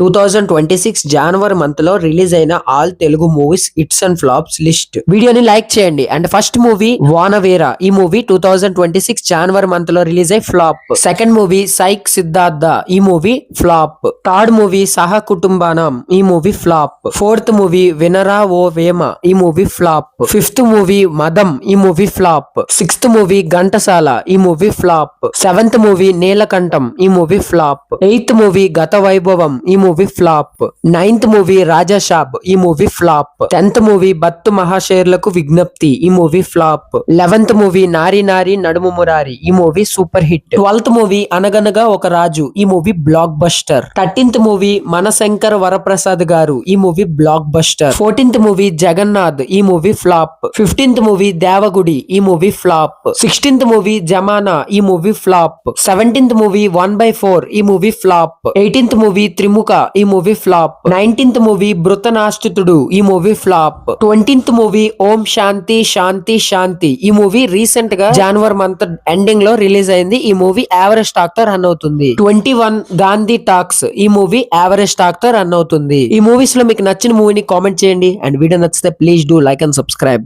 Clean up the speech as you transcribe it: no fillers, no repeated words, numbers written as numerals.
2026 January month లో release అయిన all Telugu movies hits and flops list. వీడియోని లైక్ చేయండి. And first movie Vanaveera. ఈ మూవీ 2026 జనవరి మంత్ లో రిలీజ్ అయి flop. Second movie psych Siddhartha. ఈ మూవీ ఫ్లాప్. థర్డ్ మూవీ సహ కుటుంబానం. ఈ మూవీ ఫ్లాప్. ఫోర్త్ మూవీ వినరా ఓ వేమ. ఈ movie flop. Fifth movie Madham. ఈ movie flop. Sixth movie Ghantasala. ఈ movie flop. Seventh movie Neelakantam. ఈ movie flop. Eighth movie Gatha Vaibhavam. ఈ movie flop. Ninth movie Raja Saab. ఈ మూవీ ఫ్లాప్. 10th మూవీ బత్తు మహాషేర్లకు విజ్ఞప్తి. ఈ మూవీ ఫ్లాప్. 11th మూవీ నారి నారి నడుము మురారి. ఈ movie super hit. 12th movie అనగనగా ఒక రాజు. ఈ movie blockbuster. 13th movie Manashankar Varaprasad garu. ఈ movie blockbuster. 14th movie Jagannath. ఈ movie flop. 15th movie Devagudi. ఈ మూవీ ఫ్లాప్. 16th movie జమానా. ఈ మూవీ ఫ్లాప్. 17th movie 1/4. ఈ movie flop. 18th movie త్రిముఖ. ఈ movie flop. 19th movie బృతనాష్టితుడు. ఈ movie flop. 20th movie Om Shanti Shanti Shanti. ఈ మూవీ రీసెంట్ గా జనవరి మంత్ ఎండింగ్ లో రిలీజ్ అయింది. ఈ మూవీ యావరేజ్ టాక్ తో రన్ అవుతుంది. 21 గాంధీ టాక్స్. ఈ మూవీ యావరేజ్ టాక్ తో రన్ అవుతుంది. ఈ మూవీస్ లో మీకు నచ్చిన మూవీని కామెంట్ చేయండి. అండ్ వీడియో నచ్చితే please do like and subscribe.